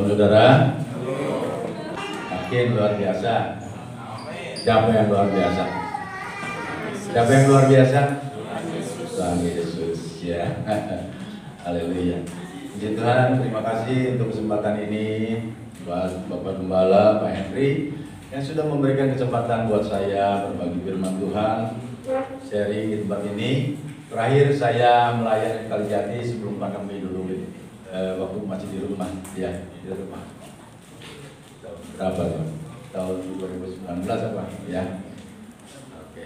Shalom saudara. Makin luar biasa. Siapa yang luar biasa? Siapa yang luar biasa? Tuhan Yesus ya. Haleluya. Puji Tuhan, terima kasih untuk kesempatan ini buat Bapak Gembala, Pak Henry yang sudah memberikan kesempatan buat saya berbagi firman Tuhan, sharing di tempat ini. Terakhir saya melayani Kalijati sebelum pandemi dulu, waktu masih di rumah, ya di rumah. Berapa tuh? Tahun 2019 apa? Ya. Oke.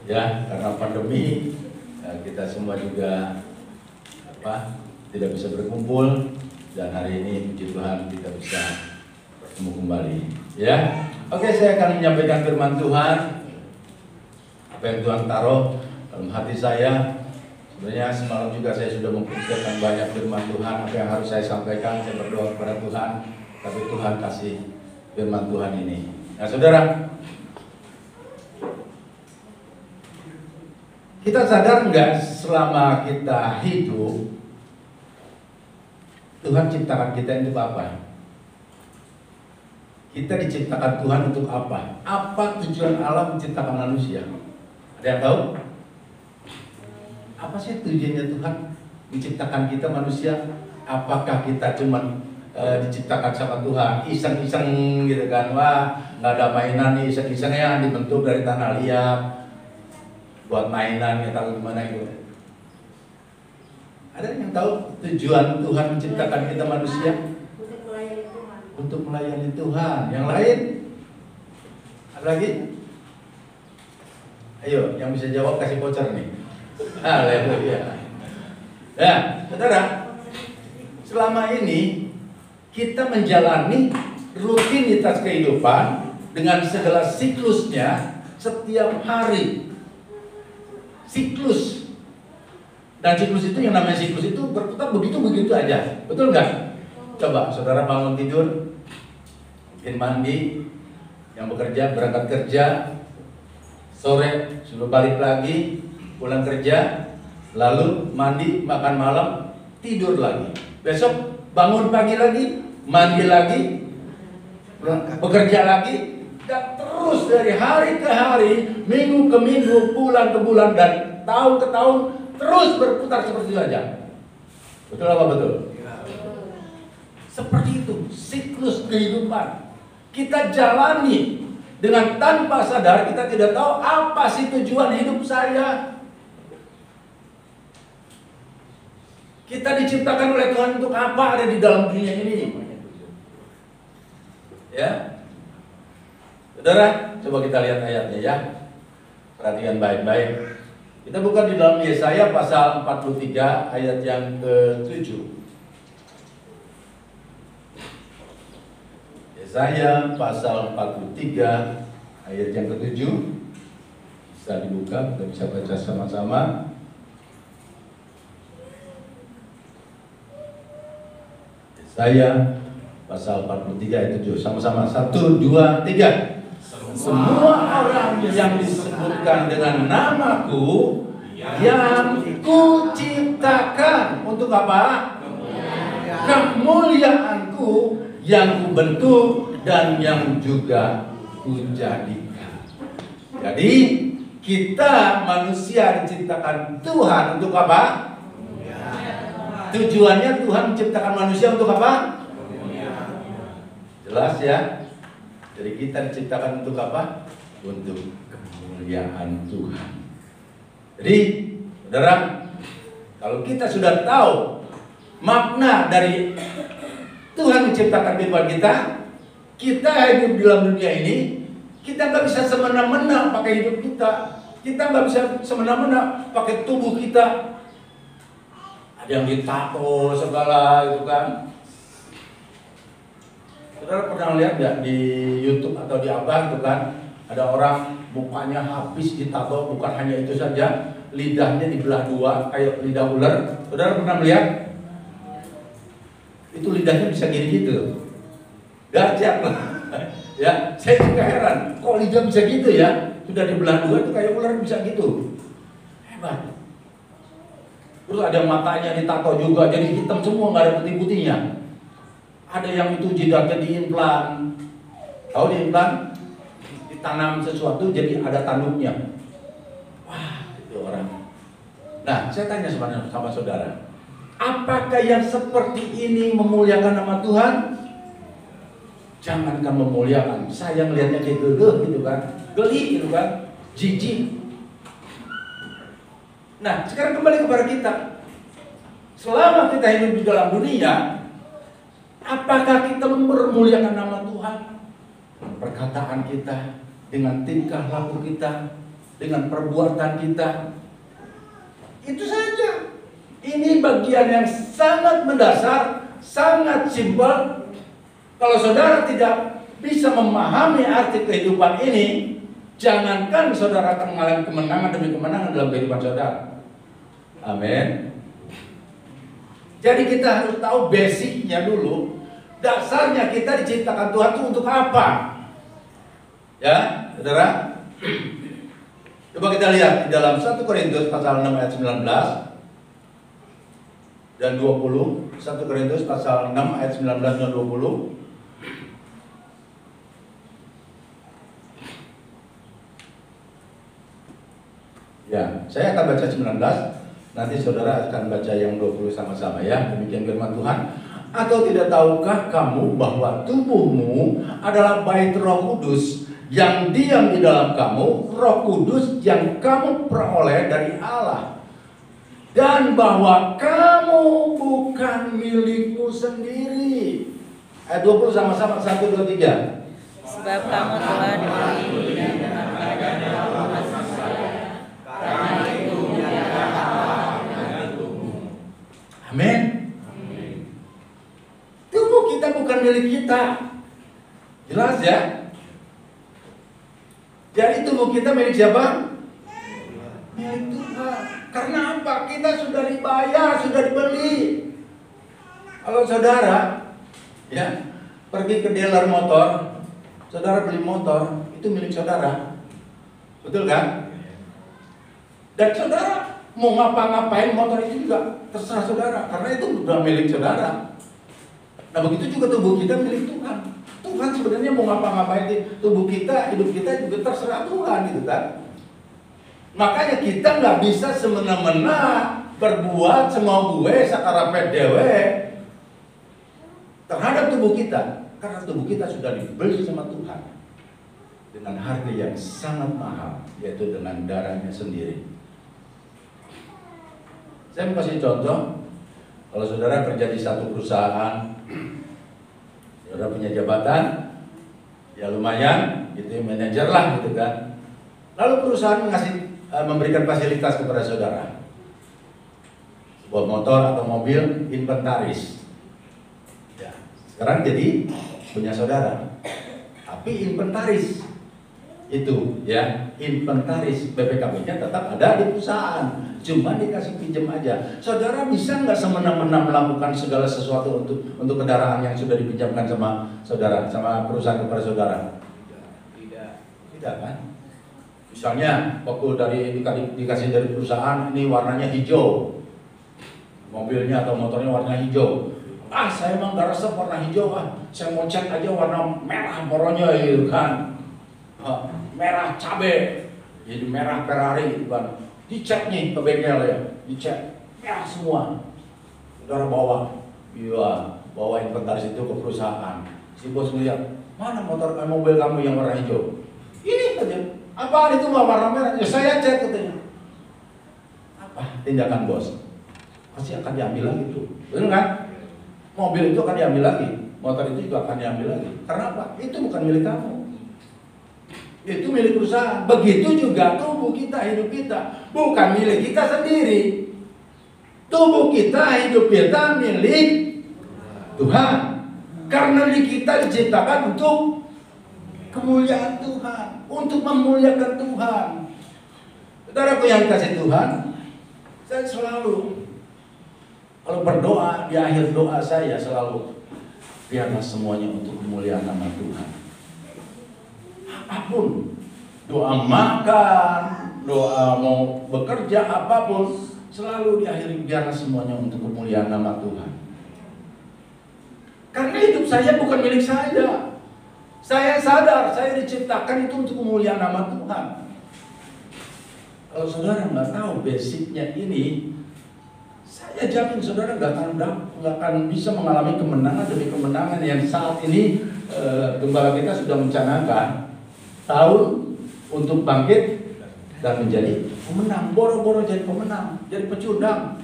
Ya, karena pandemi kita semua juga tidak bisa berkumpul, dan hari ini puji Tuhan kita bisa bertemu kembali. Ya. Oke, saya akan menyampaikan firman Tuhan. Apa yang Tuhan taruh dalam hati saya. Sebenarnya semalam juga saya sudah mempersiapkan banyak firman Tuhan, apa yang harus saya sampaikan. Saya berdoa kepada Tuhan, tapi Tuhan kasih firman Tuhan ini. Nah saudara, kita sadar nggak selama kita hidup, Tuhan ciptakan kita untuk apa? Kita diciptakan Tuhan untuk apa? Apa tujuan Allah menciptakan manusia? Ada yang tahu? Apa sih tujuannya Tuhan menciptakan kita manusia? Apakah kita cuma diciptakan sama Tuhan iseng-iseng gitu kan? Wah, nggak ada mainan nih, iseng-isengnya dibentuk dari tanah liat buat mainan, ya tahu gimana itu? Ada yang tahu tujuan Tuhan menciptakan kita manusia? Untuk melayani Tuhan. Yang lain? Ada lagi? Ayo, yang bisa jawab kasih voucher nih. Haleluya. Ya, saudara, selama ini kita menjalani rutinitas kehidupan dengan segala siklusnya setiap hari. Siklus. Dan siklus itu, yang namanya siklus itu berputar begitu-begitu aja. Betul nggak? Coba saudara bangun tidur, mungkin mandi, yang bekerja berangkat kerja, sore sudah balik lagi, pulang kerja, lalu mandi, makan malam, tidur lagi. Besok bangun pagi lagi, mandi lagi, bekerja lagi, dan terus dari hari ke hari, minggu ke minggu, bulan ke bulan, dan tahun ke tahun, terus berputar seperti itu aja. Betul apa betul? Seperti itu siklus kehidupan. Kita jalani dengan tanpa sadar, kita tidak tahu apa sih tujuan hidup saya. Kita diciptakan oleh Tuhan untuk apa ada di dalam dunia ini? Ya. Saudara, coba kita lihat ayatnya ya. Perhatikan baik-baik. Kita buka di dalam Yesaya pasal 43 ayat yang ke-7. Yesaya pasal 43 ayat yang ke-7. Bisa dibuka, kita bisa baca sama-sama. Yesaya pasal 43 ayat 7. Sama-sama, 1, 2, 3. Semua orang yang disebutkan dengan namaku yang kuciptakan untuk apa? Kemuliaanku yang kubentuk dan yang juga kujadikan. Jadi kita manusia diciptakan Tuhan untuk apa? Tujuannya Tuhan menciptakan manusia untuk apa? Jelas ya? Jadi kita diciptakan untuk apa? Untuk kemuliaan Tuhan. Jadi, saudara, kalau kita sudah tahu makna dari Tuhan menciptakan kehidupan kita, kita hidup di dalam dunia ini, kita nggak bisa semena-mena pakai hidup kita. Kita nggak bisa semena-mena pakai tubuh kita. Ada yang ditato segala itu kan. Saudara pernah lihat nggak di YouTube atau di apa gitu kan? Ada orang mukanya habis ditato, bukan hanya itu saja, lidahnya dibelah dua kayak lidah ular. Saudara pernah melihat? Itu lidahnya bisa gini gitu. Dahsyat lah. Ya, saya juga heran, kok lidah bisa gitu ya? Sudah dibelah dua itu kayak ular bisa gitu. Hebat. Terus ada matanya ditato juga, jadi hitam semua, nggak ada putih-putihnya. Ada yang itu jidatnya diimplan. Tahu diimplan? Ditanam sesuatu jadi ada tanduknya. Wah, itu orang. Nah, saya tanya sama saudara, apakah yang seperti ini memuliakan nama Tuhan? Jangankan memuliakan, saya ngelihatnya kayak gitu kan, geli gitu kan, jijik. Nah, sekarang kembali kepada kita. Selama kita hidup di dalam dunia, apakah kita memuliakan nama Tuhan? Perkataan kita, dengan tingkah laku kita, dengan perbuatan kita. Itu saja. Ini bagian yang sangat mendasar, sangat simpel. Kalau saudara tidak bisa memahami arti kehidupan ini, jangankan saudara akan mengalami kemenangan demi kemenangan dalam kehidupan saudara. Amin. Jadi kita harus tahu basicnya dulu. Dasarnya kita diciptakan Tuhan itu untuk apa? Ya, saudara. Coba kita lihat di dalam 1 Korintus pasal 6 ayat 19 dan 20. 1 Korintus pasal 6 ayat 19 dan 20. Ya, saya akan baca 19, nanti saudara akan baca yang 20 sama-sama ya. Demikian firman Tuhan. Atau tidak tahukah kamu bahwa tubuhmu adalah bait Roh Kudus yang diam di dalam kamu, Roh Kudus yang kamu peroleh dari Allah, dan bahwa kamu bukan milikmu sendiri. Ayat 20 sama-sama, 1, 2, 3. Sebab kamu telah dibeli dengan harga darah saya, karena itu muliakan Allah dengan tubuhmu. Amin. Tubuh kita bukan milik kita. Jelas ya? Jadi tubuh kita milik siapa? Milik Tuhan. Karena apa? Kita sudah dibayar, sudah dibeli. Kalau saudara ya pergi ke dealer motor, saudara beli motor, itu milik saudara. Betul kan? Dan saudara mau ngapa-ngapain motor itu juga terserah saudara, karena itu sudah milik saudara. Nah, begitu juga tubuh kita milik Tuhan. Tuhan sebenarnya mau ngapa-ngapain di tubuh kita, hidup kita juga terserah Tuhan gitu kan. Makanya kita nggak bisa semena-mena berbuat semau gue sakarape dewe terhadap tubuh kita, karena tubuh kita sudah dibeli sama Tuhan dengan harga yang sangat mahal, yaitu dengan darahnya sendiri. Saya mau kasih contoh. Kalau saudara kerja di satu perusahaan, saudara punya jabatan, ya lumayan, gitu ya, manajer lah gitu kan. Lalu perusahaan memberikan fasilitas kepada saudara, sebuah motor atau mobil inventaris. Ya, sekarang jadi punya saudara, tapi inventaris itu ya, inventaris BPKB-nya tetap ada di perusahaan. Cuma dikasih pinjam aja. Saudara bisa nggak semena-mena melakukan segala sesuatu untuk kendaraan yang sudah dipinjamkan sama saudara, sama perusahaan kepada saudara? Tidak kan? Misalnya waktu dikasih dari perusahaan, ini warnanya hijau, mobilnya atau motornya warna hijau. Saya emang gak resep warna hijau, saya mau cat aja warna merah moronya gitu kan, merah cabe, jadi merah Ferrari gitu kan. Dicek nih ke bengkel ya, dicek merah semua. Saudara bawa inventaris itu ke perusahaan. Si bos melihat, mana mobil kamu yang warna hijau? Ini aja. Apaan itu warna merah? Ya saya cek katanya. Apa tindakan bos? Pasti akan diambil lagi tuh, benar kan? Mobil itu akan diambil lagi, motor itu juga akan diambil lagi. Karena apa? Itu bukan milik kamu. Itu milik perusahaan. Begitu juga tubuh kita, hidup kita bukan milik kita sendiri. Tubuh kita, hidup kita milik Tuhan. Karena kita diciptakan untuk kemuliaan Tuhan, untuk memuliakan Tuhan. Saudaraku yang dikasih Tuhan, saya selalu kalau berdoa, di akhir doa saya selalu, biarlah semuanya untuk kemuliaan nama Tuhan. Apapun, doa makan, doa mau bekerja, apapun, selalu diakhiri biarlah semuanya untuk kemuliaan nama Tuhan. Karena hidup saya bukan milik saya. Saya sadar saya diciptakan itu untuk kemuliaan nama Tuhan. Kalau saudara nggak tahu basicnya ini, saya jamin saudara nggak akan bisa mengalami kemenangan demi kemenangan yang saat ini gembala kita sudah mencanangkan tahun untuk bangkit dan menjadi pemenang. Boro-boro jadi pemenang, jadi pecundang.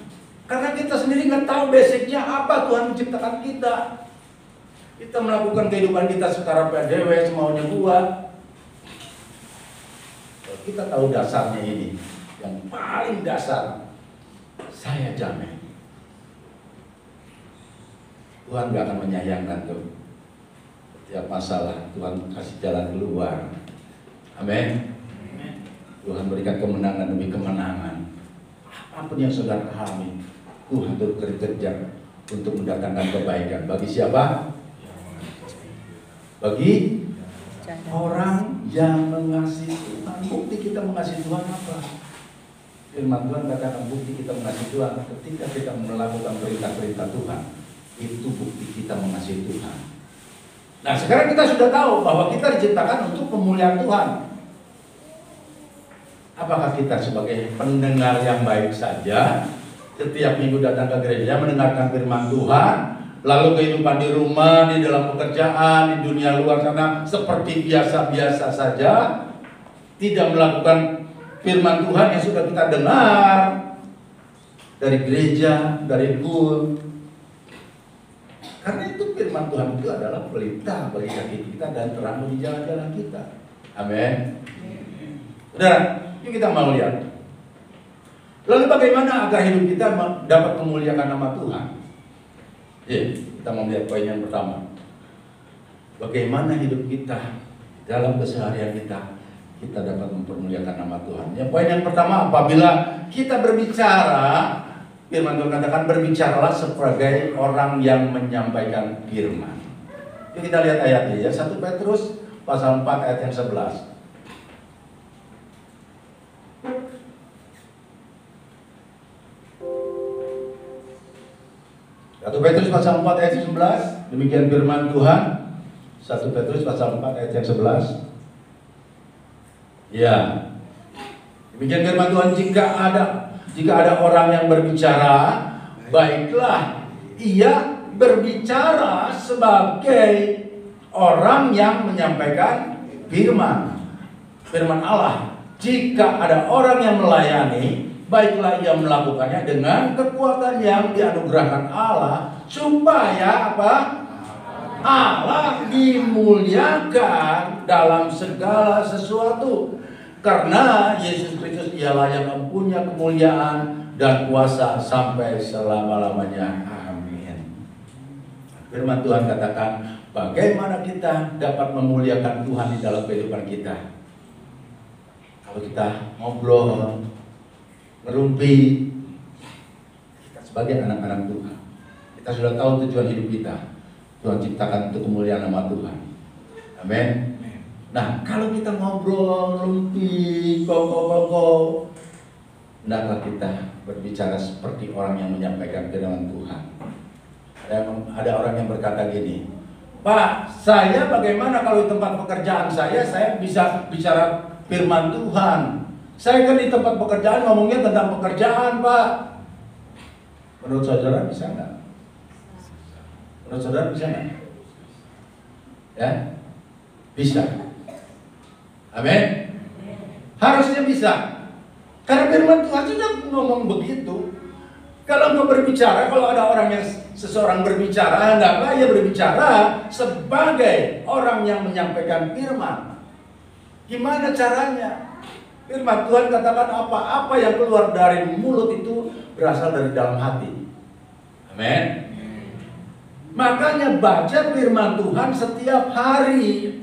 Karena kita sendiri nggak tahu basicnya apa Tuhan menciptakan kita. Kita melakukan kehidupan kita secara PDW semaunya buat. Kita tahu dasarnya ini, yang paling dasar, saya jamin Tuhan gak akan menyayangkan tuh. Setiap masalah Tuhan kasih jalan keluar. Amin. Tuhan berikan kemenangan demi kemenangan. Apapun yang saudara alami, Tuhan bekerja untuk mendatangkan kebaikan. Bagi siapa? Bagi orang yang mengasihi Tuhan. Bukti kita mengasihi Tuhan apa? Firman Tuhan katakan bukti kita mengasihi Tuhan ketika kita melakukan perintah-perintah Tuhan. Itu bukti kita mengasihi Tuhan. Nah sekarang kita sudah tahu bahwa kita diciptakan untuk pemulihan Tuhan. Apakah kita sebagai pendengar yang baik saja setiap minggu datang ke gereja mendengarkan firman Tuhan, lalu kehidupan di rumah, di dalam pekerjaan, di dunia luar sana seperti biasa-biasa saja, tidak melakukan firman Tuhan yang sudah kita dengar dari gereja, dari guru. Karena itu firman Tuhan itu adalah pelita bagi kaki kita dan terang di jalan-jalan kita. Amin. Saudara, yuk kita mau lihat. Lalu bagaimana agar hidup kita dapat memuliakan nama Tuhan? Kita mau lihat poin yang pertama. Bagaimana hidup kita dalam keseharian kita dapat mempermuliakan nama Tuhan. Yang poin yang pertama, apabila kita berbicara, firman Tuhan katakan berbicaralah sebagai orang yang menyampaikan firman. Yuk kita lihat ayatnya ya, 1 Petrus pasal 4 ayat yang 11. 1 Petrus pasal 4 ayat 11, demikian firman Tuhan. 1 Petrus pasal 4 ayat yang 11. Ya, demikian firman Tuhan, jika ada orang yang berbicara, baiklah ia berbicara sebagai orang yang menyampaikan firman Allah. Jika ada orang yang melayani, baiklah ia melakukannya dengan kekuatan yang dianugerahkan Allah, supaya apa? Allah dimuliakan dalam segala sesuatu. Karena Yesus Kristus ialah yang mempunyai kemuliaan dan kuasa sampai selama-lamanya. Amin. Firman Tuhan katakan, bagaimana kita dapat memuliakan Tuhan di dalam kehidupan kita? Kalau kita ngobrol, ngerumpi, kita sebagai anak-anak Tuhan, kita sudah tahu tujuan hidup kita. Tuhan ciptakan untuk kemuliaan nama Tuhan. Amin. Nah, kalau kita ngobrol, ngerumpi, koko, hendaklah kita berbicara seperti orang yang menyampaikan firman Tuhan. Ada orang yang berkata gini, Pak, saya bagaimana kalau di tempat pekerjaan saya bisa bicara firman Tuhan? Saya kan di tempat pekerjaan ngomongnya tentang pekerjaan, Pak. Menurut saudara bisa nggak? Menurut saudara bisa nggak? Ya, bisa. Amin. Harusnya bisa. Karena firman Tuhan sudah ngomong begitu. Kalau mau berbicara, kalau ada orang yang seseorang berbicara, hendaklah ia berbicara sebagai orang yang menyampaikan firman. Gimana caranya? Firman Tuhan katakan apa-apa yang keluar dari mulut itu berasal dari dalam hati. Amin. Makanya baca firman Tuhan setiap hari.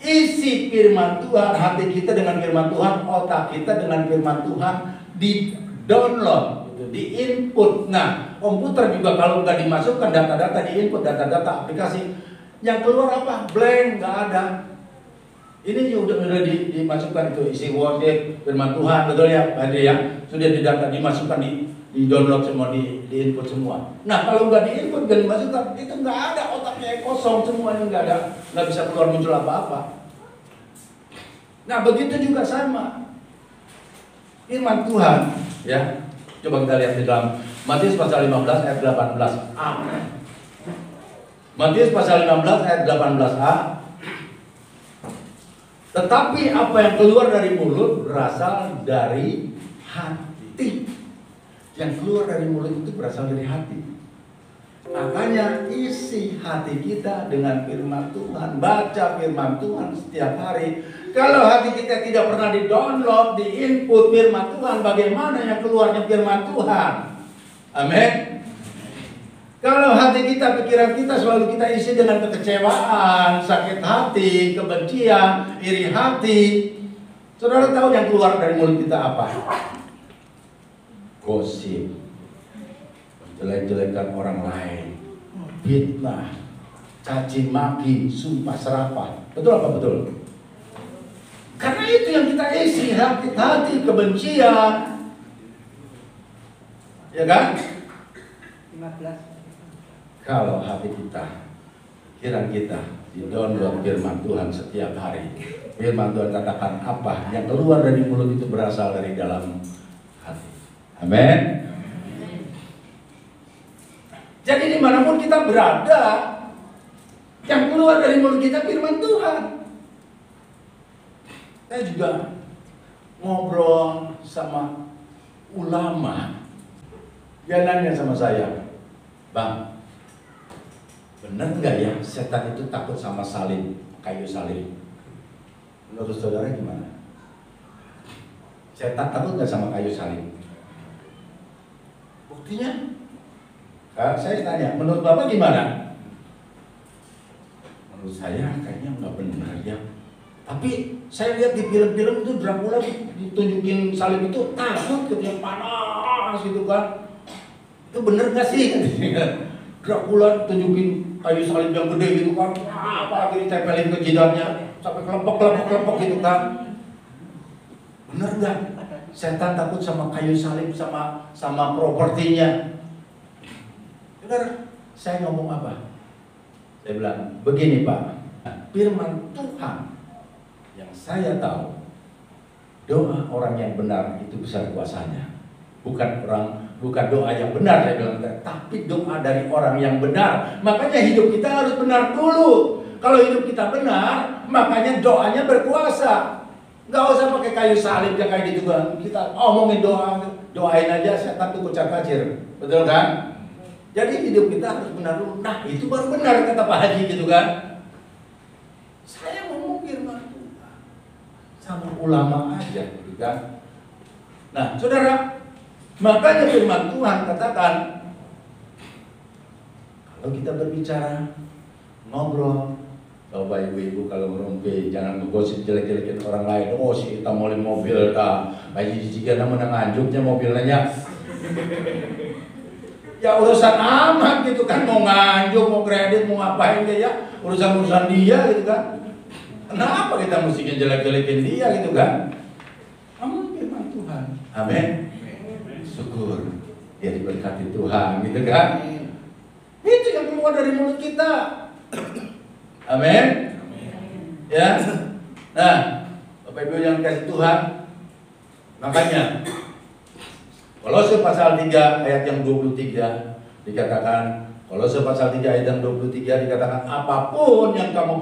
Isi firman Tuhan, hati kita dengan firman Tuhan, otak kita dengan firman Tuhan, di download, di input. Nah, komputer juga kalau nggak dimasukkan data-data di input, data-data aplikasi, yang keluar apa? Blank, nggak ada. Ini juga sudah dimasukkan itu isi worship firman Tuhan, betul ya, ada ya, sudah didata dimasukkan di-download semua, di-input semua. Nah kalau nggak di-input, nggak dimasukkan, itu nggak ada, otaknya kosong semuanya, nggak bisa keluar muncul apa-apa. Nah begitu juga sama firman Tuhan, ya. Coba kita lihat di dalam Matius pasal 15 ayat 18a. Matius pasal 15 ayat 18a. Tetapi apa yang keluar dari mulut berasal dari hati. Yang keluar dari mulut itu berasal dari hati. Makanya isi hati kita dengan firman Tuhan, baca firman Tuhan setiap hari. Kalau hati kita tidak pernah di-download, di-input firman Tuhan, bagaimana yang keluarnya firman Tuhan? Amin. Kalau hati kita, pikiran kita selalu kita isi dengan kekecewaan, sakit hati, kebencian, iri hati. Saudara tahu yang keluar dari mulut kita apa? Gosip, jelek-jelekan orang lain, fitnah, caci maki, sumpah serapah. Betul apa betul? Karena itu yang kita isi, hati-hati, kebencian. Ya kan? 15. Kalau hati kita, pikiran kita di-download firman Tuhan setiap hari. Firman Tuhan katakan apa? Yang keluar dari mulut itu berasal dari dalam hati. Amin. Jadi dimanapun kita berada, yang keluar dari mulut kita firman Tuhan. Saya juga ngobrol sama ulama. Dia nanya sama saya, Bang, benar nggak ya setan itu takut sama salib, kayu salib? Menurut saudara gimana? Setan takut nggak sama kayu salib? Buktinya? Saya tanya, menurut Bapak gimana? Menurut saya kayaknya nggak benar ya. Tapi saya lihat di film-film itu Dracula ditunjukin salib itu takut ketika panas gitu kan. Itu bener nggak sih? Dracula tunjukin kayu salib yang gede gitu kan. Apalagi ditempelin ke jidatnya sampai kelepok gitu kan. Bener nggak? Setan takut sama kayu salib sama propertinya. Saudara, saya ngomong apa? Saya bilang begini Pak, firman Tuhan yang saya tahu, doa orang yang benar itu besar kuasanya. Bukan doa yang benar, saya bilang, tapi doa dari orang yang benar. Makanya hidup kita harus benar dulu. Kalau hidup kita benar, makanya doanya berkuasa. Nggak usah pakai kayu salib kayak gitu kan. Kita omongin doain aja setan tuh kucak-kacir. Betul kan? Jadi hidup kita harus benar dulu. Nah itu baru benar kata Pak Haji gitu kan. Saya ngomong firman Tuhan sama ulama aja gitu kan. Nah saudara, makanya firman Tuhan katakan, kalau kita berbicara, ngobrol, Bapak Ibu kalau ngerumpi, jangan ngegosip jelek-jelekin orang lain. Oh si kita mau mobil ta, bayi jika namanya nganjuknya mobilnya. Ya urusan amat gitu kan, mau nganjuk, mau kredit, mau ngapain dia ya, urusan dia gitu kan. Kenapa kita mesti jelek-jelekin dia gitu kan? Kamu firman Tuhan. Amin. Syukur ya diberkati Tuhan gitu kan. Itu yang keluar dari mulut kita. Amin. Ya. Nah, Bapak Ibu yang kasih Tuhan, makanya Kolose pasal 3 ayat yang 23 dikatakan, Kolose pasal 3 ayat yang 23 dikatakan, apapun yang kamu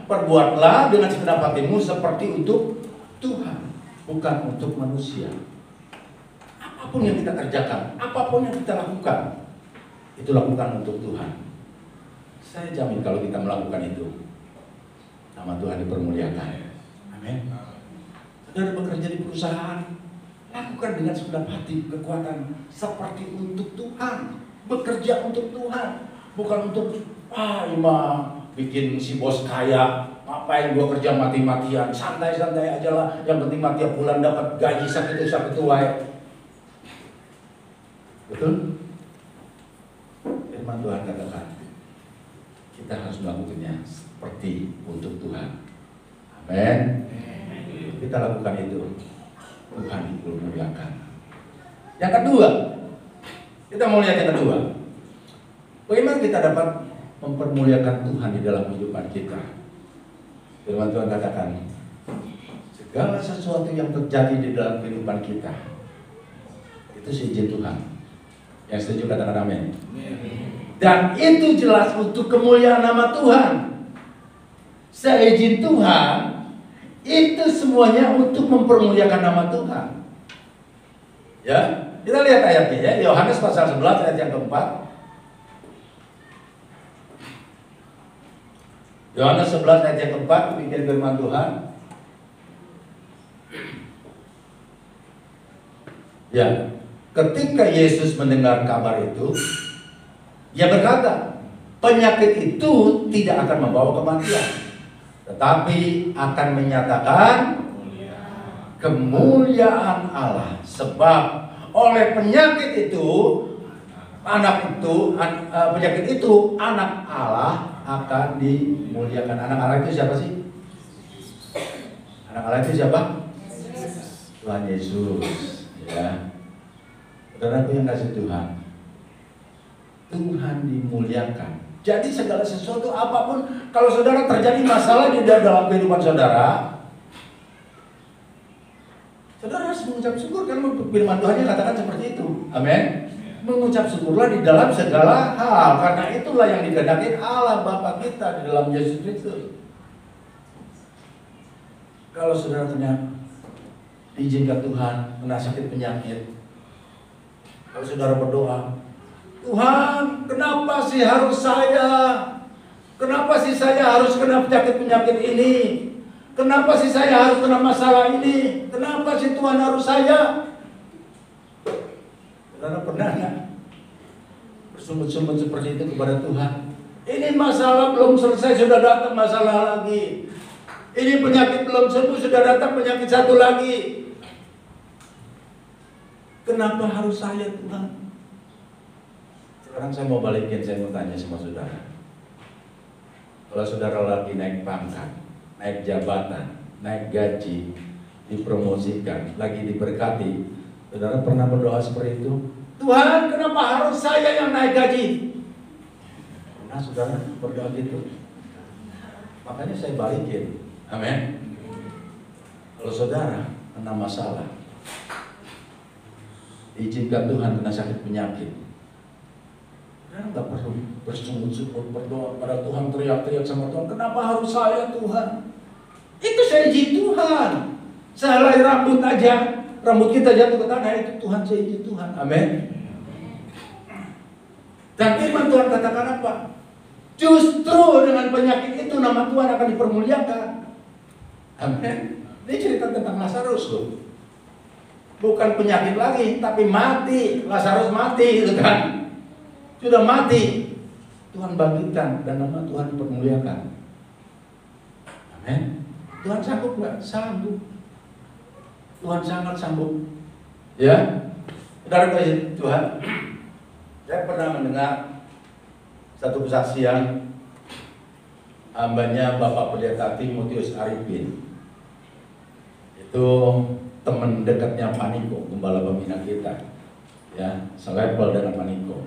perbuatlah dengan segenap hatimu seperti untuk Tuhan, bukan untuk manusia. Apapun yang kita kerjakan, apapun yang kita lakukan, itu lakukan untuk Tuhan. Saya jamin kalau kita melakukan itu, nama Tuhan dipermuliakan. Amin. Saudara bekerja di perusahaan, lakukan dengan segenap hati, kekuatan seperti untuk Tuhan. Bekerja untuk Tuhan, bukan untuk bikin si bos kaya. Ngapain gua kerja mati-matian, santai-santai aja lah. Yang penting tiap bulan dapat gaji sakit wae. Betul? Firman Tuhan katakan, kita harus melakukannya seperti untuk Tuhan. Amin. Kita lakukan itu, Tuhan dipermuliakan. Yang kedua, Kita mau lihat yang kedua. Bagaimana kita dapat mempermuliakan Tuhan di dalam kehidupan kita? Firman Tuhan katakan, segala sesuatu yang terjadi di dalam kehidupan kita itu seizin Tuhan. Yang setuju katakan amin. Dan itu jelas untuk kemuliaan nama Tuhan. Seizin Tuhan itu semuanya untuk mempermuliakan nama Tuhan. Ya, kita lihat ayatnya ya, Yohanes pasal 11 ayat yang keempat. Yohanes 11 ayat yang keempat, demikian firman Tuhan. Ya, ketika Yesus mendengar kabar itu, Ia berkata, penyakit itu tidak akan membawa kematian, tetapi akan menyatakan kemuliaan Allah. Sebab oleh penyakit itu, penyakit itu anak Allah akan dimuliakan. Anak Allah itu siapa sih? Anak Allah itu siapa? Tuhan Yesus. Ya, saudaraku yang kasih Tuhan, Tuhan dimuliakan. Jadi segala sesuatu apapun, kalau saudara terjadi masalah di dalam kehidupan saudara, saudara harus mengucap syukur karena firman Tuhan katakan seperti itu. Amin. Mengucap syukurlah di dalam segala hal, karena itulah yang dikehendaki Allah Bapa kita di dalam Yesus Kristus. Kalau saudara ternyata diizinkan Tuhan kena sakit penyakit, kalau saudara berdoa, Tuhan, kenapa sih harus saya? Kenapa sih saya harus kena penyakit ini? Kenapa sih saya harus kena masalah ini? Kenapa sih Tuhan harus saya? Saudara pernah nggak bersungut-sungut seperti itu kepada Tuhan? Ini masalah belum selesai, sudah datang masalah lagi. Ini penyakit belum sembuh, sudah datang penyakit satu lagi. Kenapa harus saya, Tuhan? Sekarang saya mau balikin, saya mau tanya sama saudara. Kalau saudara lagi naik pangkat, naik jabatan, naik gaji, dipromosikan, lagi diberkati, saudara pernah berdoa seperti itu? Tuhan, kenapa harus saya yang naik gaji? Pernah saudara berdoa gitu? Makanya saya balikin. Amin. Kalau saudara kena masalah, diizinkan Tuhan kena sakit penyakit, saudara nggak perlu bersungut-sungut berdoa pada Tuhan, teriak-teriak sama Tuhan, kenapa harus saya Tuhan? Itu saya izin Tuhan. Sehelai rambut aja, rambut kita jatuh ke tanah, itu Tuhan, saya izin Tuhan. Amin. Dan firman Tuhan katakan apa? Justru dengan penyakit itu nama Tuhan akan dipermuliakan. Amin. Ini cerita tentang Lazarus loh. Bukan penyakit lagi, tapi mati. Lazarus mati, gitu kan? Sudah mati. Tuhan bangkitkan dan nama Tuhan dipermuliakan. Amin. Tuhan sanggup nggak? Sanggup. Tuhan sangat sanggup. Ya, saudara kasih Tuhan. Saya pernah mendengar satu kesaksian hambanya Bapak Pendeta Timotius Arifin. Itu teman dekatnya Paniko, gembala pembina kita, ya, selevel dengan Paniko.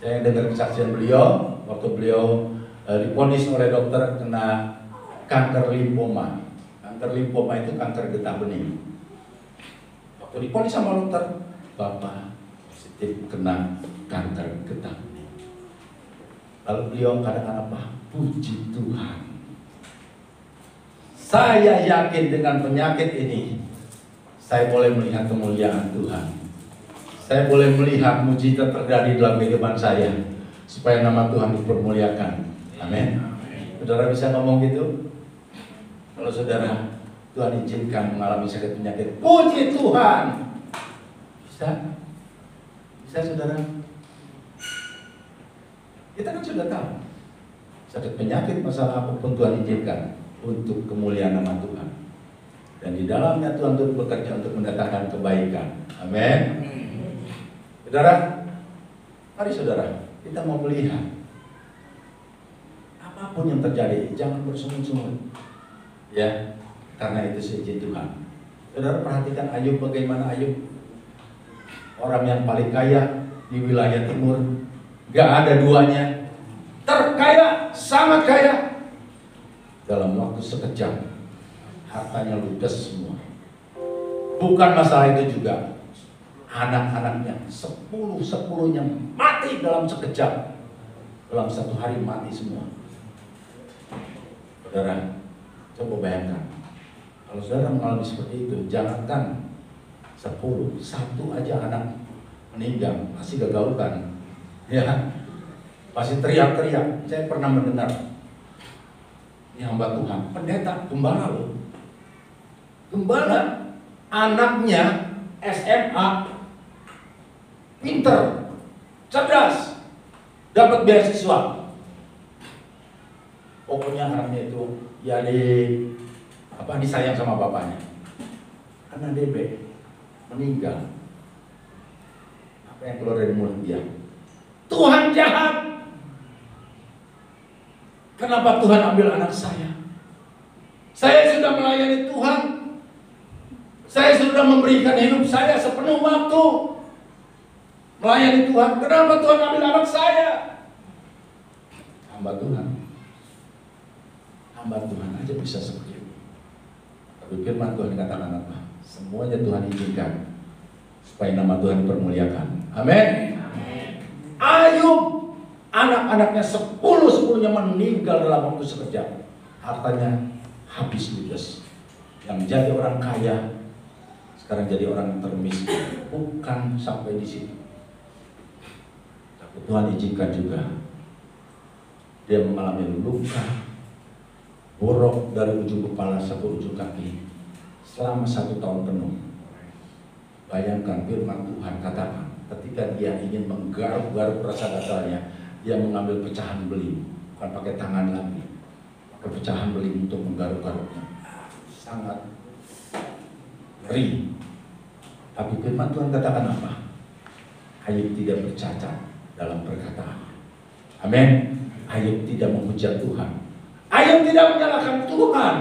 Saya dengar kesaksian beliau waktu beliau divonis oleh dokter kena kanker limfoma. Kanker limfoma itu kanker getah bening. Waktu divonis sama dokter, Bapak positif kena kanker getah bening. Lalu beliau katakan apa? Puji Tuhan, saya yakin dengan penyakit ini saya boleh melihat kemuliaan Tuhan. Saya boleh melihat mujizat terjadi dalam kehidupan saya, supaya nama Tuhan dipermuliakan. Amin. Saudara bisa ngomong gitu? Kalau saudara Tuhan izinkan mengalami sakit penyakit, puji Tuhan. Bisa? Bisa saudara? Kita kan sudah tahu sakit penyakit, masalah apapun Tuhan izinkan untuk kemuliaan nama Tuhan, dan di dalamnya Tuhan turut bekerja untuk mendatangkan kebaikan. Amin. Saudara, mari saudara, kita mau melihat apapun yang terjadi, jangan bersungut-sungut, ya, karena itu seizin Tuhan. Saudara perhatikan Ayub, bagaimana Ayub orang yang paling kaya di wilayah timur. Gak ada duanya. Terkaya, sangat kaya. Dalam waktu sekejap, hartanya ludes semua. Bukan masalah itu juga. Anak-anaknya 10-10-nya mati dalam sekejap. Dalam satu hari mati semua. Saudara, coba bayangkan. Kalau saudara mengalami seperti itu, jangankan 10, satu aja anak meninggal, pasti gagalkan. Ya, pasti teriak-teriak. Saya pernah mendengar ini hamba Tuhan, pendeta, gembala loh. Gembala, anaknya SMA, pinter, cerdas, dapat beasiswa. Pokoknya anaknya itu ya disayang sama bapaknya. Karena DB meninggal. Apa yang keluar dari mulut dia? Tuhan jahat. Kenapa Tuhan ambil anak saya? Saya sudah melayani Tuhan. Saya sudah memberikan hidup saya sepenuh waktu melayani Tuhan. Kenapa Tuhan ambil anak saya? Hamba Tuhan. Hamba Tuhan aja bisa seperti itu. Tapi firman Tuhan dikatakan apa? Semuanya Tuhan izinkan supaya nama Tuhan dipermuliakan. Amin. Ayub, anak-anaknya 10-10-nya meninggal dalam waktu sekejap. Hartanya habis ludes. Yang jadi orang kaya sekarang jadi orang termiskin. Bukan sampai di situ. Tapi Tuhan izinkan juga dia mengalami luka borok dari ujung kepala sampai ujung kaki selama 1 tahun penuh. Bayangkan firman Tuhan katakan, ketika dia ingin menggaruk-garuk rasa gatalnya, dia mengambil pecahan beling, bukan pakai tangan lagi, pakai pecahan beling untuk menggaruk-garuknya. Sangat ngeri. Tapi firman Tuhan katakan apa? Ayub tidak bercacat dalam perkataan. Amin. Ayub tidak menghujat Tuhan. Ayub tidak menyalahkan Tuhan.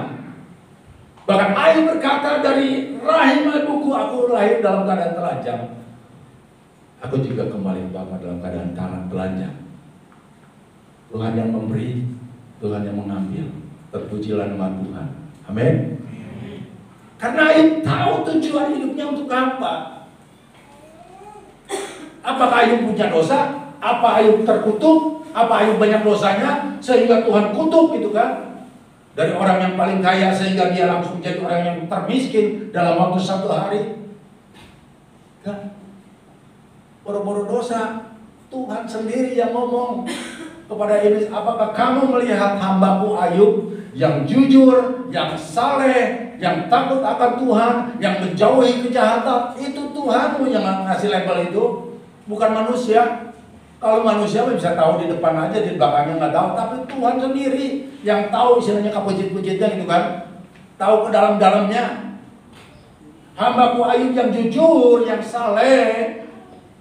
Bahkan Ayub berkata, dari rahim ibuku aku lahir dalam keadaan telanjang. Aku juga kembali ke Bapa dalam keadaan telanjang. Tuhan yang memberi, Tuhan yang mengambil. Terpujilah nama Tuhan. Amin. Karena Ayub tahu tujuan hidupnya untuk apa. Apakah Ayub punya dosa? Apa Ayub terkutuk? Apa Ayub banyak dosanya sehingga Tuhan kutuk gitu kan? Dari orang yang paling kaya sehingga dia langsung jadi orang yang termiskin dalam waktu 1 hari. Kan? Boro-boro dosa. Tuhan sendiri yang ngomong kepada iblis, apakah kamu melihat hambaku Ayub yang jujur, yang saleh, yang takut akan Tuhan, yang menjauhi kejahatan? Itu Tuhanmu yang ngasih label itu, bukan manusia. Kalau manusia bisa tahu di depan aja, di belakangnya nggak tahu. Tapi Tuhan sendiri yang tahu, istilahnya kapujit-pujitnya gitu kan. Tahu ke dalam-dalamnya. Hambaku Ayub yang jujur, yang saleh,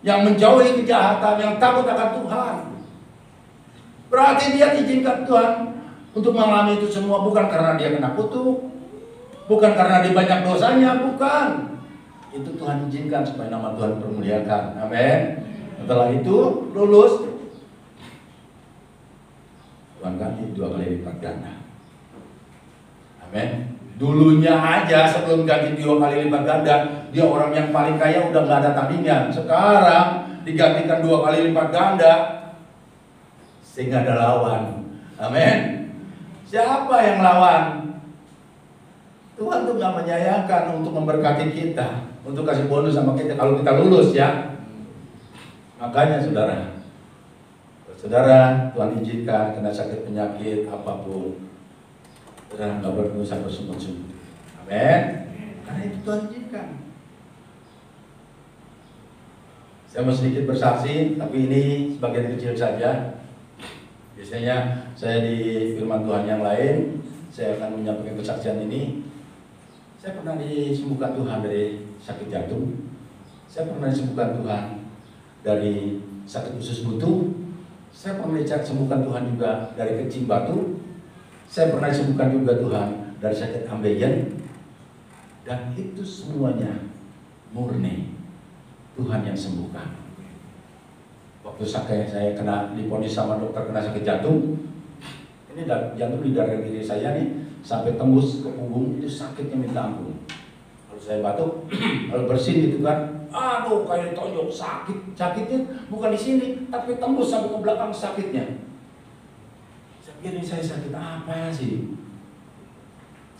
yang menjauhi kejahatan, yang takut akan Tuhan. Berarti dia diizinkan Tuhan untuk mengalami itu semua, bukan karena dia kena kutuk, bukan karena dia banyak dosanya, bukan. Itu Tuhan izinkan supaya nama Tuhan dipermuliakan. Amin. Setelah itu lulus, Tuhan ganti 2 kali lipat ganda. Amin. Dulunya aja sebelum ganti 2 kali lipat ganda, dia orang yang paling kaya udah nggak ada tandingan. Sekarang digantikan 2 kali lipat ganda, sehingga ada lawan. Amin. Siapa yang lawan? Tuhan tuh nggak menyayangkan untuk memberkati kita, untuk kasih bonus sama kita kalau kita lulus ya. Makanya saudara, Tuhan izinkan kena sakit penyakit apapun, saudara nggak berusaha bersungut-sungut. Amin. Karena itu Tuhan izinkan. Saya mau sedikit bersaksi, tapi ini sebagian kecil saja. Biasanya saya di firman Tuhan yang lain, saya akan menyampaikan kesaksian ini. Saya pernah disembuhkan Tuhan dari sakit jantung. Saya pernah disembuhkan Tuhan dari sakit usus buntu. Saya pernah disembuhkan Tuhan juga dari kencing batu. Saya pernah disembuhkan juga Tuhan dari sakit ambeien. Dan itu semuanya murni Tuhan yang sembuhkan. Waktu saya kena diponis sama dokter kena sakit jantung, ini jantung di darah diri saya nih sampai tembus ke punggung, itu sakitnya minta ampun. Kalau saya batuk, kalau bersin gitu kan, aduh kayak ditonjok, sakitnya bukan di sini, tapi tembus sampai ke belakang sakitnya. Saya pikir ini saya sakit apa sih?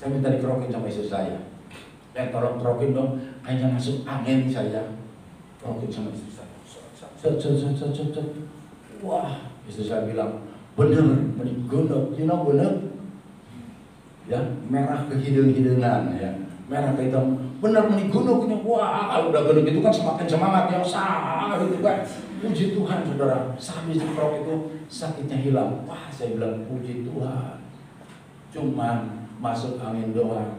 Saya minta dikerokin sama istri saya. Tolong kerokin dong, kayaknya masuk angin saya. Kerokin sama istri saya. Wah, istri saya bilang, bener, menigunduk, bener. Ya, merah kehidung-hidungan ya. Merah ke hitam, bener menigunduk ini. Wah, kalau udah genduk itu kan semakin semangat yang sah gitu kan. Puji Tuhan saudara, sambil dikerok itu sakitnya hilang. Wah, saya bilang puji Tuhan. Cuman masuk angin doang.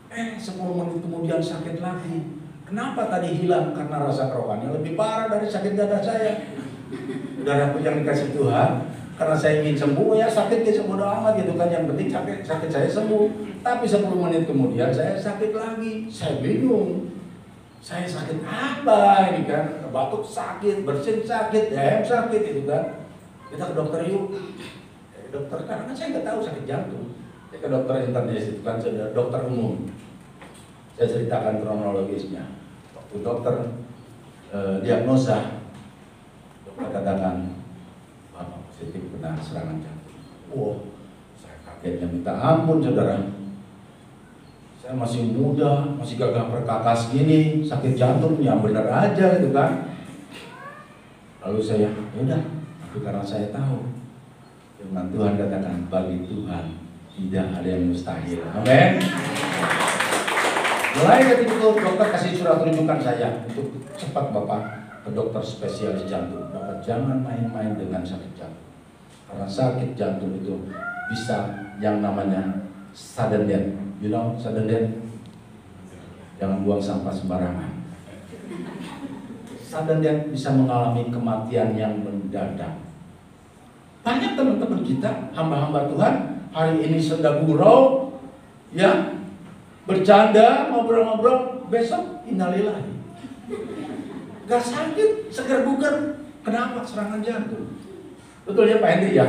10 menit kemudian sakit lagi. Kenapa tadi hilang? Karena rasa kerokannya lebih parah dari sakit dada saya. Darahku yang dikasih Tuhan, karena saya ingin sembuh ya sakit ya bodo amat gitu kan. Yang penting sakit saya sembuh. Tapi 10 menit kemudian saya sakit lagi. Saya bingung. Saya sakit apa ini kan? Batuk sakit, bersin sakit, DM sakit itu kan. Kita ke dokter yuk. Dokter karena saya nggak tahu sakit jantung. Saya ke dokter internis itu kan, sudah dokter umum. Saya ceritakan kronologisnya. Waktu dokter diagnosa, dokter katakan Bapak positif kena serangan jantung. Wah, saya kagetnya minta ampun saudara. Saya masih muda, masih gagah perkakas gini, sakit jantung yang benar aja gitu kan. Lalu saya, udah, tapi karena saya tahu firman Tuhan katakan bagi Tuhan tidak ada yang mustahil. Amin. Mulai dari itu dokter kasih surat rujukan saya untuk cepat Bapak ke dokter spesialis jantung. Bapak jangan main-main dengan sakit jantung. Karena sakit jantung itu bisa yang namanya sudden death. You know sudden death? Jangan buang sampah sembarangan. Sudden death bisa mengalami kematian yang mendadak. Banyak teman-teman kita, hamba-hamba Tuhan, hari ini sedang gurau, ya, bercanda, ngobrol-ngobrol, besok innalillahi. Gak sakit, segar bugar. Kenapa? Serangan jantung. Betul ya Pak Hendri ya?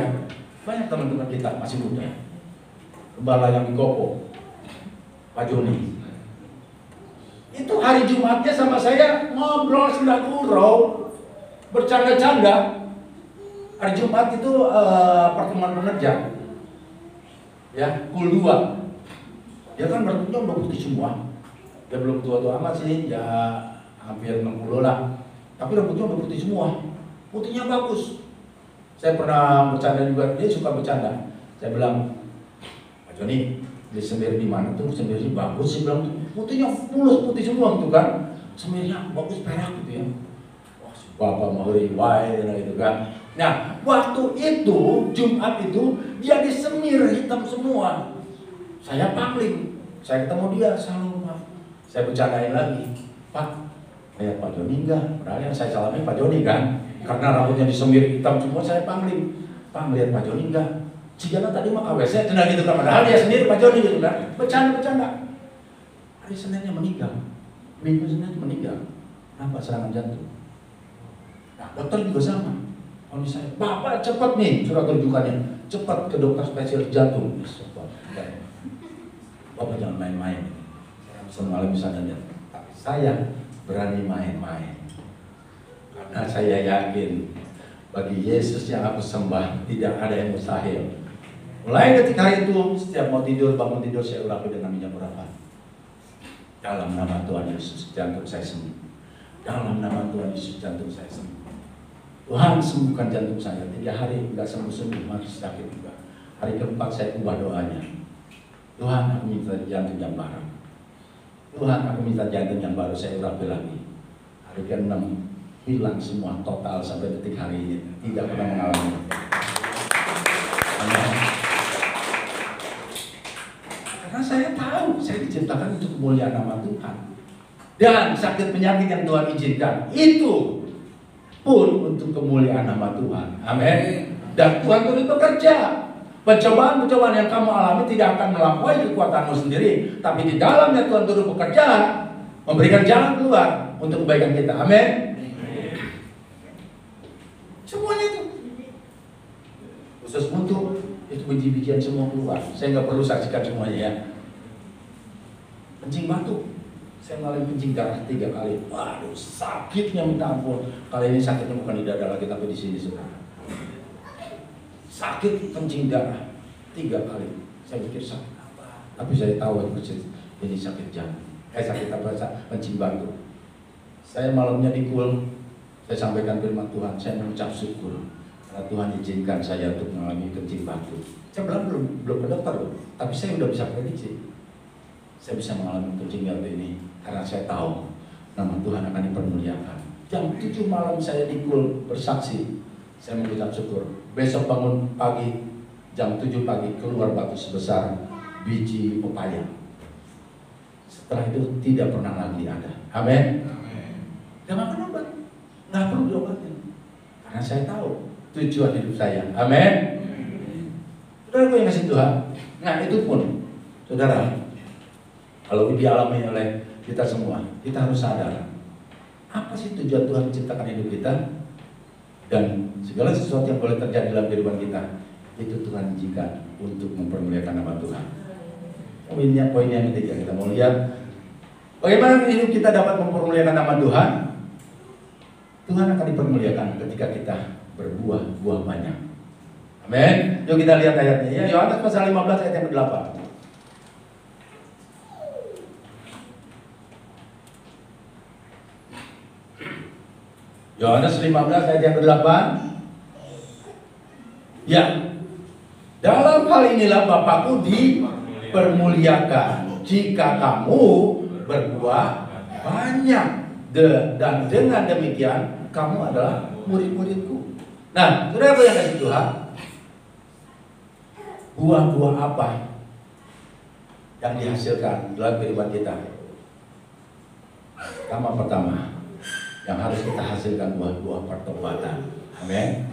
Banyak teman-teman kita masih muda. Gembala yang di Kopo, Pak Joni. Itu hari Jumatnya sama saya ngobrol sedang gurau, bercanda-canda. Hari Jumat itu pertemuan penerja, ya, kul 2. Dia kan rambutnya udah putih semua. Dia belum tua-tua amat sih, ya hampir 60 lah. Tapi rambutnya udah putih semua. Putihnya bagus. Saya pernah bercanda juga, dia suka bercanda. Saya bilang, Pak Joni, dia semir di mana tuh? Semirnya bagus sih, bilang putihnya mulus, putih semua gitu kan. Semirnya bagus perak gitu ya. Wah, si Bapak mau riwayat gitu kan. Nah, waktu itu, Jumat itu, dia disemir hitam semua. Saya pangling, saya ketemu dia, salam Pak. Saya bercandain lagi, Pak, kayak Pak Joni enggak? Padahal yang saya salami Pak Joni kan, karena rambutnya disemir hitam semua, saya pangling. Pak, lihat Pak Joni enggak? Cigana tadi mah KWC, cenah gitu kan, padahal dia sendiri Pak Joni gitu kan, bercanda-bercanda. Hari Seninnya meninggal, Minggu Senin meninggal, kenapa serangan jantung? Nah, dokter juga sama. Kalau misalnya, Bapak cepat nih surat rujukannya, cepat ke dokter spesialis jantung. Bapak jangan main-main. Semalam bisa nanya, tapi saya berani main-main. Karena saya yakin bagi Yesus yang aku sembah tidak ada yang mustahil. Mulai ketika itu, setiap mau tidur, bangun tidur saya urapi dengan minyak urapan. Dalam nama Tuhan Yesus, jantung saya sembuh. Dalam nama Tuhan Yesus, jantung saya sembuh. Tuhan sembuhkan jantung saya. 3 hari tidak sembuh-sembuh, masih sakit juga. Hari keempat saya ubah doanya. Tuhan, aku minta jantung yang baru. Tuhan, aku minta jantung yang baru. Saya urapi lagi. Hari ke-6 hilang semua total sampai detik hari ini. Tidak pernah mengalami. Karena saya tahu saya diciptakan untuk kemuliaan nama Tuhan. Dan sakit penyakit yang Tuhan izinkan itu pun untuk kemuliaan nama Tuhan. Amin. Dan Tuhan turut bekerja. Pencobaan-pencobaan yang kamu alami tidak akan melampaui kekuatanmu sendiri, tapi di dalamnya Tuhan turut bekerja, memberikan jalan keluar. untuk kebaikan kita. Amin. Semuanya itu. Khusus untuk itu biji-bijian semua keluar. Saya nggak perlu saksikan semuanya ya. Kencing batu, saya ngalamin kencing darah 3 kali. Waduh, sakitnya minta ampun. Kali ini sakitnya bukan di dada lagi, tapi di sini saudara. Sakit kencing darah 3 kali. Saya pikir sakit apa? Tapi saya tahu ini sakit jantung. Sakit apa? Kencing batu. Saya malamnya dikul. Saya sampaikan firman Tuhan. Saya mengucap syukur karena Tuhan izinkan saya untuk mengalami kencing batu. Saya belum ke dokter loh, tapi saya udah bisa prediksi. Saya bisa mengalami kencing batu ini karena saya tahu nama Tuhan akan dipermuliakan. Jam 7 malam saya dikul bersaksi. Saya mengucap syukur. Besok bangun pagi jam 7 pagi keluar batu sebesar biji pepaya. Setelah itu tidak pernah lagi ada. Amin. Gak makan obat, nggak perlu diobatin. Karena saya tahu tujuan hidup saya. Amin. Saudara yang kasih Tuhan. Nah itu pun, saudara, kalau dialami oleh kita semua, kita harus sadar apa sih tujuan Tuhan menciptakan hidup kita, dan segala sesuatu yang boleh terjadi dalam kehidupan kita itu Tuhan izinkan untuk mempermuliakan nama Tuhan. Poin yang ketiga kita mau lihat bagaimana hidup kita dapat mempermuliakan nama Tuhan. Tuhan akan dipermuliakan ketika kita berbuah banyak. Amin. Yuk kita lihat ayatnya ya. Yohanes pasal 15 ayat yang ke-8. Yohanes 15 ayat yang ke-8. Ya. Dalam hal inilah Bapakku dipermuliakan jika kamu berbuah banyak, dan dengan demikian kamu adalah murid-muridku. Nah, saudara yang kasih Tuhan, buah-buah apa yang dihasilkan dalam kehidupan kita? Pertama yang harus kita hasilkan buah-buah pertobatan. Amin.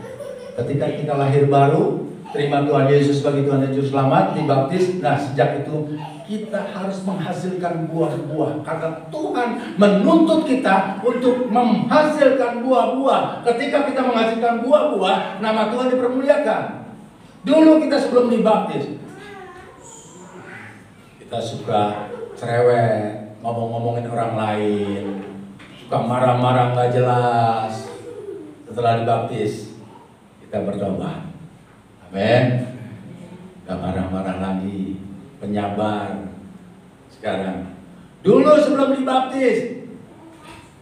Ketika kita lahir baru, terima Tuhan Yesus sebagai Tuhan dan Juru Selamat, dibaptis. Nah, sejak itu kita harus menghasilkan buah-buah karena Tuhan menuntut kita untuk menghasilkan buah-buah. Ketika kita menghasilkan buah-buah, nama Tuhan dipermuliakan. Dulu kita sebelum dibaptis, kita suka cerewet, ngomong-ngomongin orang lain, suka marah-marah gak jelas. Setelah dibaptis, kita bertobat. Amin. Gak marah-marah lagi, penyabar. Sekarang, dulu sebelum dibaptis,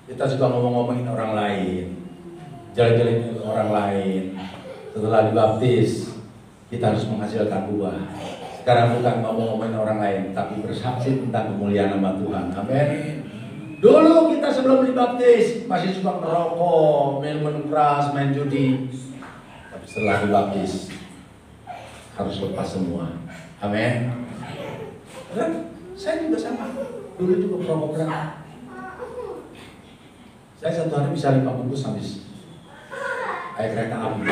kita suka ngomong-ngomongin orang lain, jelek-jelekin orang lain. Setelah dibaptis, kita harus menghasilkan buah. Sekarang bukan ngomong-ngomongin orang lain, tapi bersaksi tentang kemuliaan nama Tuhan. Amin. Dulu kita sebelum dibaptis masih suka merokok, minum keras, main judi. Tapi setelah dibaptis harus lepas semua. Amin. Saya juga sama. Dulu juga merokok berat. Saya satu hari bisa 5 bungkus habis. Kayak kereta api.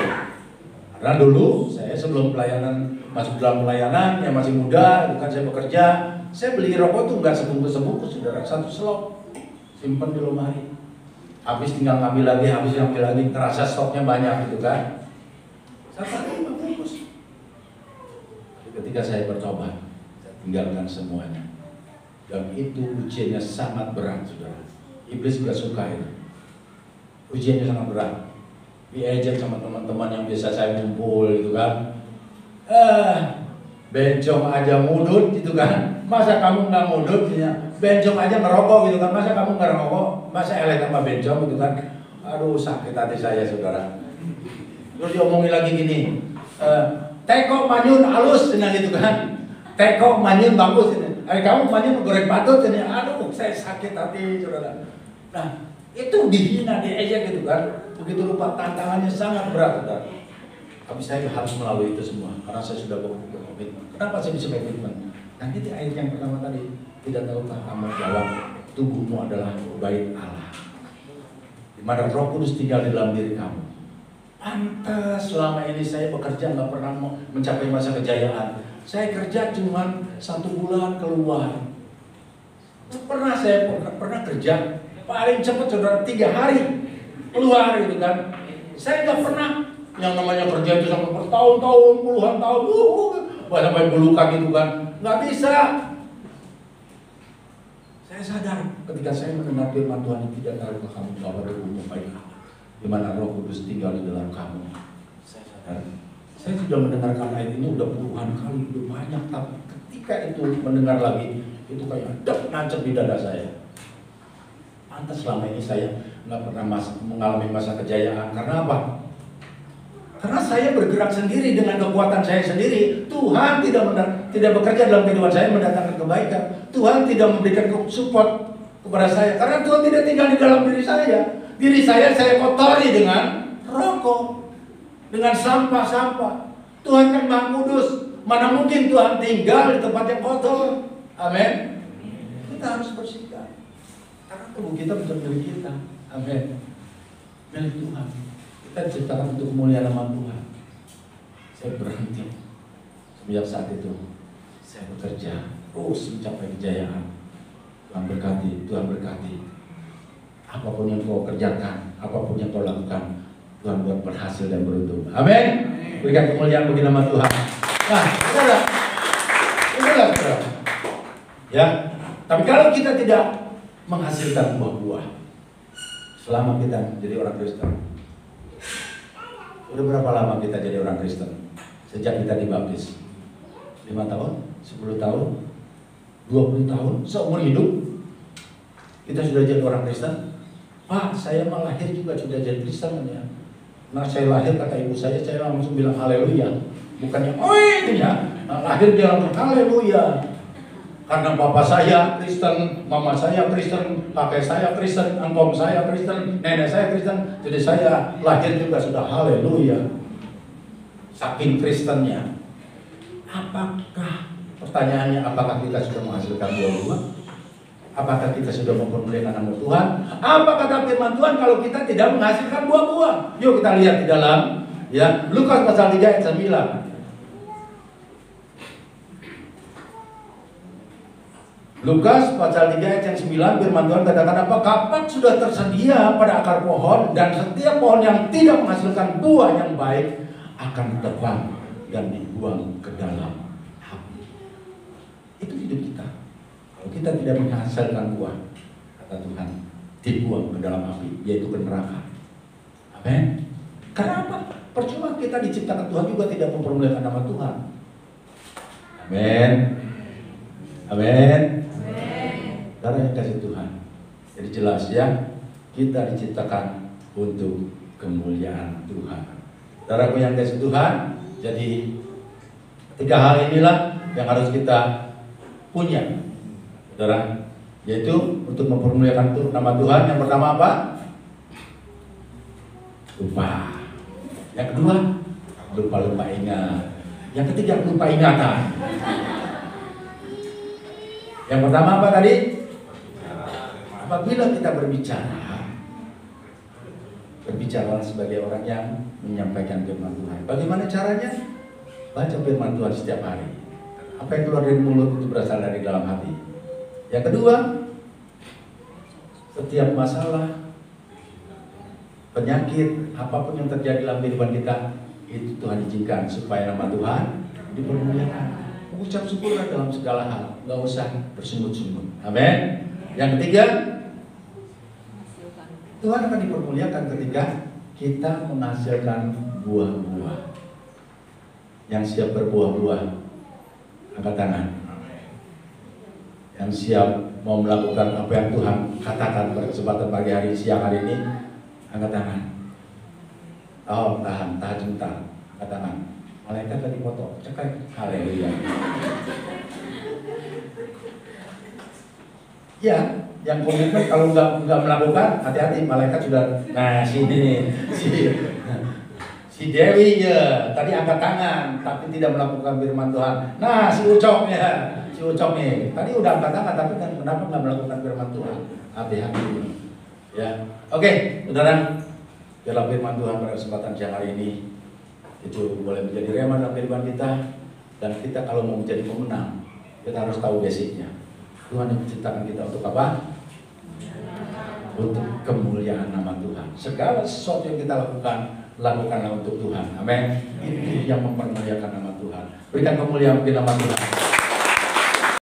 Karena dulu saya sebelum pelayanan, masuk dalam pelayanan yang masih muda, bukan saya bekerja, saya beli rokok tuh nggak sebungkus-sebungkus, saudara, 1 selop, simpen di lemari. Habis tinggal ngambil lagi, terasa stoknya banyak gitu kan. Satu hari 5 bungkus. Ketika saya bertobat, saya tinggalkan semuanya. Dan itu ujiannya sangat berat, saudara. Iblis gak suka itu. Ujiannya sangat berat. Diejek sama teman-teman yang biasa saya kumpul gitu kan. Bencong aja mudut gitu kan. Masa kamu nggak mudut? Bencong aja ngerokok gitu kan. Masa kamu nggak ngerokok? Masa elek sama bencong gitu kan. Aduh, sakit hati saya, saudara. Terus diomongin lagi gini, teko manyun halus gitu kan. Teko manyun bagus ini. Kamu manyun goreng patut ini. Aduh, saya sakit hati, saudara. Nah, itu dihina, diejek gitu kan. Begitu rupa tantangannya sangat berat, saudara. Tapi saya harus melalui itu semua karena saya sudah berkomitmen. Kenapa saya bisa berkomitmen? Nanti di ayat yang pertama tadi, tidak tahukah kamu jawab tubuhmu adalah bait Allah, di mana Roh Kudus tinggal di dalam diri kamu. Pantas selama ini saya bekerja nggak pernah mencapai masa kejayaan. Saya kerja cuma 1 bulan keluar. Pernah kerja paling cepat saudara 3 hari keluar gitu kan. Saya nggak pernah yang namanya kerja itu sampai bertahun-tahun, puluhan tahun, sampai pelukan gitu kan, nggak bisa. Saya sadar ketika saya mendengar firman Tuhan yang tidak tahu ke kamu bahwa umum baik Allah, di mana Roh Kudus tinggal di dalam kamu. Saya sadar. Saya sudah mendengarkan ayat ini udah puluhan kali, udah banyak, tapi ketika itu mendengar lagi, itu kayak nancep di dada saya. Pantas selama ini saya nggak pernah mengalami masa kejayaan. Karena apa? Karena saya bergerak sendiri dengan kekuatan saya sendiri. Tuhan tidak bekerja dalam kehidupan saya mendatangkan kebaikan. Tuhan tidak memberikan support kepada saya. Karena Tuhan tidak tinggal di dalam diri saya. Diri saya kotori dengan rokok, dengan sampah-sampah. Tuhan kan Maha Kudus. Mana mungkin Tuhan tinggal di tempat yang kotor. Amin. Kita harus bersihkan. Karena tubuh kita bukan milik kita. Amin. Milik Tuhan. Kita diciptakan untuk kemuliaan nama Tuhan. Saya berhenti. Sejak saat itu saya bekerja terus mencapai kejayaan. Tuhan berkati, Tuhan berkati. Apapun yang kau kerjakan, apapun yang kau lakukan, Tuhan buat berhasil dan beruntung. Amin. Berikan kemuliaan bagi nama Tuhan. Nah, itulah saudara. Ya, tapi kalau kita tidak menghasilkan buah-buah selama kita jadi orang Kristen. Udah berapa lama kita jadi orang Kristen? Sejak kita dibaptis 5 tahun, 10 tahun, 20 tahun, seumur hidup kita sudah jadi orang Kristen. Pak, saya lahir juga sudah jadi Kristen ya. Nah, saya lahir kata ibu saya langsung bilang haleluya. Bukannya ya, lahir dia langsung haleluya. Karena bapak saya Kristen, mama saya Kristen, kakek saya Kristen, angkom saya Kristen, nenek saya Kristen, jadi saya lahir juga sudah haleluya. Saking Kristennya. Apakah, pertanyaannya, apakah kita sudah menghasilkan buah-buah? Apakah kita sudah mempermuliakan nama Tuhan? Apa kata firman Tuhan kalau kita tidak menghasilkan buah-buah? Yuk kita lihat di dalam ya Lukas pasal 3 ayat 9. Lukas pasal 3 ayat yang 9, firman Tuhan katakan apa? Kapak sudah tersedia pada akar pohon, dan setiap pohon yang tidak menghasilkan buah yang baik akan ditebang dan dibuang ke dalam api. Itu hidup kita. Kalau kita tidak menghasilkan buah, kata Tuhan, dibuang ke dalam api, yaitu ke neraka. Amin. Karena apa? Percuma kita diciptakan Tuhan juga tidak mempermuliakan nama Tuhan. Amin. Amin. Karena yang kasih Tuhan. Jadi jelas ya, kita diciptakan untuk kemuliaan Tuhan. Saudaraku yang kasih Tuhan, jadi 3 hal inilah yang harus kita punya, saudara. Yaitu untuk mempermuliakan nama Tuhan. Yang pertama apa? Lupa. Yang kedua, lupa ingat. Yang ketiga, lupa ingatan. Yang pertama apa tadi? Apabila kita berbicara sebagai orang yang menyampaikan firman Tuhan. Bagaimana caranya? Baca firman Tuhan setiap hari. Apa yang keluar dari mulut itu berasal dari dalam hati. Yang kedua, setiap masalah, penyakit, apapun yang terjadi dalam kehidupan kita, itu Tuhan izinkan supaya nama Tuhan dipermuliakan. Mengucap syukurlah dalam segala hal, nggak usah bersungut-sungut. Amin. Yang ketiga, Tuhan akan dipermuliakan ketika kita menghasilkan buah-buah. Yang siap berbuah-buah, angkat tangan. Yang siap mau melakukan apa yang Tuhan katakan pada kesempatan pagi hari, siang hari ini, angkat tangan. Oh, tahan sebentar, angkat tangan. Malaikat tadi foto, cekai, haleluya. Ya, yang komitmen kalau nggak melakukan, hati-hati, malaikat sudah. Nah, si Dewi ya, tadi angkat tangan, tapi tidak melakukan firman Tuhan. Nah, si Ucok nih, tadi udah angkat tangan, tapi kenapa nggak melakukan firman Tuhan? Hati-hati. Ya, oke, saudara, dalam firman Tuhan pada kesempatan siang hari ini, itu boleh menjadi rema dalam kehidupan kita. Dan kita kalau mau menjadi pemenang, kita harus tahu basicnya. Tuhan yang menciptakan kita untuk apa? untuk kemuliaan nama Tuhan. Segala sesuatu yang kita lakukan, lakukanlah untuk Tuhan. Amin. Ini yang mempermuliakan nama Tuhan. Berikan kemuliaan bagi nama Tuhan.